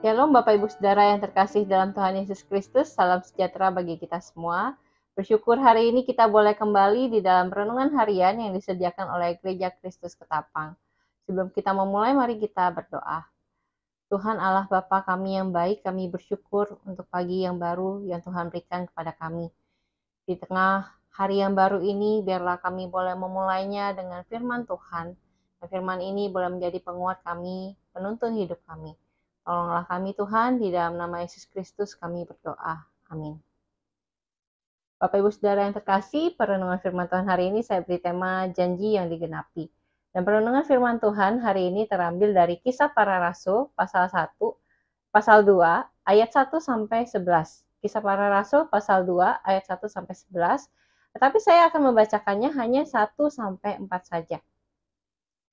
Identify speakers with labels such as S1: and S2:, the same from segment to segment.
S1: Shalom Bapak Ibu Saudara yang terkasih dalam Tuhan Yesus Kristus, salam sejahtera bagi kita semua. Bersyukur hari ini kita boleh kembali di dalam renungan harian yang disediakan oleh Gereja Kristus Ketapang. Sebelum kita memulai, mari kita berdoa. Tuhan Allah Bapa kami yang baik, kami bersyukur untuk pagi yang baru yang Tuhan berikan kepada kami. Di tengah hari yang baru ini, biarlah kami boleh memulainya dengan firman Tuhan. Dan firman ini boleh menjadi penguat kami, penuntun hidup kami. Tolonglah kami Tuhan, di dalam nama Yesus Kristus kami berdoa. Amin. Bapak Ibu Saudara yang terkasih, perenungan firman Tuhan hari ini saya beri tema janji yang digenapi. Dan perenungan firman Tuhan hari ini terambil dari Kisah Para Rasul pasal 1, pasal 2, ayat 1 sampai 11. Kisah Para Rasul pasal 2 ayat 1 sampai 11. Tetapi saya akan membacakannya hanya 1 sampai 4 saja.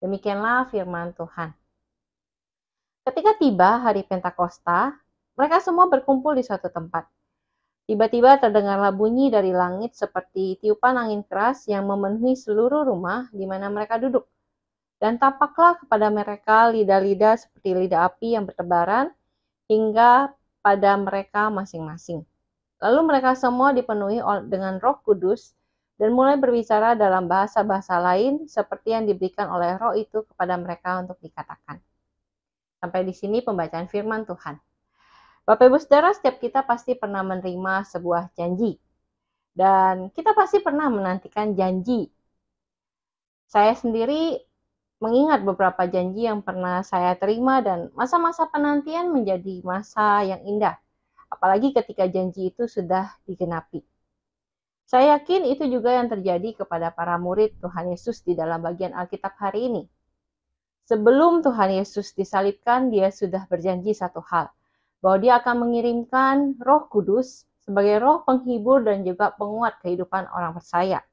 S1: Demikianlah firman Tuhan. Ketika tiba hari Pentakosta, mereka semua berkumpul di suatu tempat. Tiba-tiba terdengarlah bunyi dari langit seperti tiupan angin keras yang memenuhi seluruh rumah di mana mereka duduk. Dan tampaklah kepada mereka lidah-lidah seperti lidah api yang bertebaran hingga pada mereka masing-masing. Lalu mereka semua dipenuhi dengan Roh Kudus dan mulai berbicara dalam bahasa-bahasa lain seperti yang diberikan oleh Roh itu kepada mereka untuk dikatakan. Sampai di sini pembacaan firman Tuhan. Bapak Ibu Saudara, setiap kita pasti pernah menerima sebuah janji. Dan kita pasti pernah menantikan janji. Saya sendiri mengingat beberapa janji yang pernah saya terima dan masa-masa penantian menjadi masa yang indah. Apalagi ketika janji itu sudah digenapi. Saya yakin itu juga yang terjadi kepada para murid Tuhan Yesus di dalam bagian Alkitab hari ini. Sebelum Tuhan Yesus disalibkan, dia sudah berjanji satu hal, bahwa dia akan mengirimkan Roh Kudus sebagai roh penghibur dan juga penguat kehidupan orang percaya.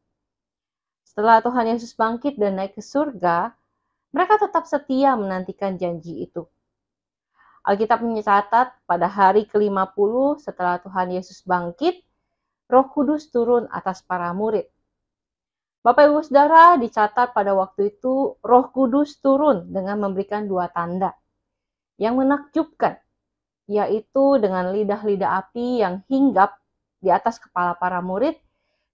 S1: Setelah Tuhan Yesus bangkit dan naik ke surga, mereka tetap setia menantikan janji itu. Alkitab mencatat pada hari ke-50 setelah Tuhan Yesus bangkit, Roh Kudus turun atas para murid. Bapak Ibu Saudara, dicatat pada waktu itu Roh Kudus turun dengan memberikan 2 tanda yang menakjubkan, yaitu dengan lidah-lidah api yang hinggap di atas kepala para murid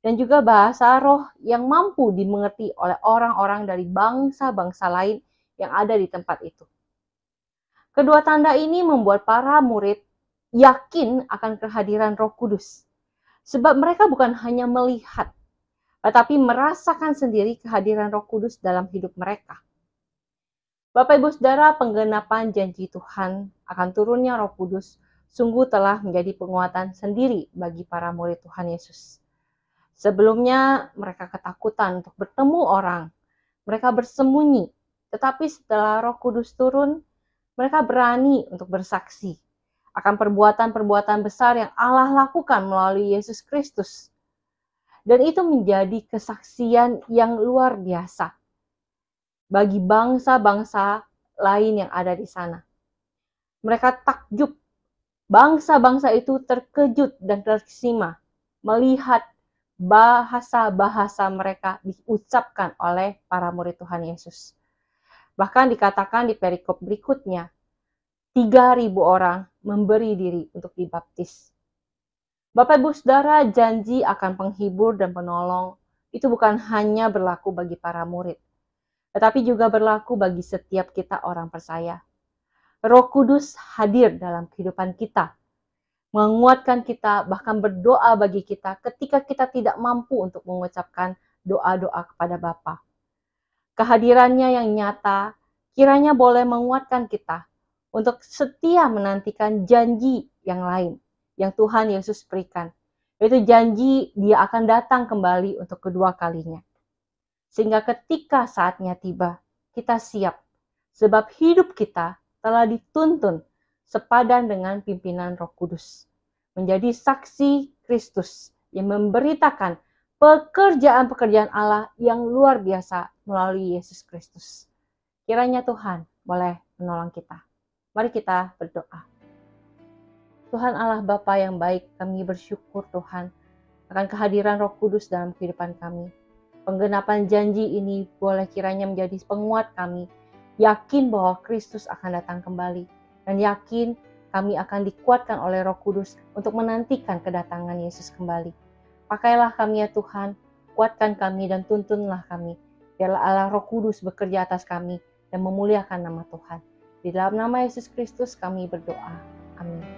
S1: dan juga bahasa roh yang mampu dimengerti oleh orang-orang dari bangsa-bangsa lain yang ada di tempat itu. Kedua tanda ini membuat para murid yakin akan kehadiran Roh Kudus, sebab mereka bukan hanya melihat, tetapi merasakan sendiri kehadiran Roh Kudus dalam hidup mereka. Bapak Ibu Saudara, penggenapan janji Tuhan akan turunnya Roh Kudus sungguh telah menjadi penguatan sendiri bagi para murid Tuhan Yesus. Sebelumnya mereka ketakutan untuk bertemu orang, mereka bersembunyi, tetapi setelah Roh Kudus turun, mereka berani untuk bersaksi akan perbuatan-perbuatan besar yang Allah lakukan melalui Yesus Kristus. Dan itu menjadi kesaksian yang luar biasa bagi bangsa-bangsa lain yang ada di sana. Mereka takjub, bangsa-bangsa itu terkejut dan terkesima melihat bahasa-bahasa mereka diucapkan oleh para murid Tuhan Yesus. Bahkan dikatakan di perikop berikutnya, 3.000 orang memberi diri untuk dibaptis. Bapak Ibu Saudara, janji akan penghibur dan penolong itu bukan hanya berlaku bagi para murid, tetapi juga berlaku bagi setiap kita orang percaya. Roh Kudus hadir dalam kehidupan kita, menguatkan kita, bahkan berdoa bagi kita ketika kita tidak mampu untuk mengucapkan doa-doa kepada Bapa. Kehadirannya yang nyata kiranya boleh menguatkan kita untuk setia menantikan janji yang lain yang Tuhan Yesus berikan, yaitu janji dia akan datang kembali untuk kedua kalinya. Sehingga ketika saatnya tiba, kita siap, sebab hidup kita telah dituntun sepadan dengan pimpinan Roh Kudus, menjadi saksi Kristus yang memberitakan pekerjaan-pekerjaan Allah yang luar biasa melalui Yesus Kristus. Kiranya Tuhan boleh menolong kita. Mari kita berdoa. Tuhan Allah Bapa yang baik, kami bersyukur Tuhan akan kehadiran Roh Kudus dalam kehidupan kami. Penggenapan janji ini boleh kiranya menjadi penguat kami, yakin bahwa Kristus akan datang kembali, dan yakin kami akan dikuatkan oleh Roh Kudus untuk menantikan kedatangan Yesus kembali. Pakailah kami ya Tuhan, kuatkan kami dan tuntunlah kami. Biarlah Allah Roh Kudus bekerja atas kami dan memuliakan nama Tuhan. Di dalam nama Yesus Kristus kami berdoa. Amin.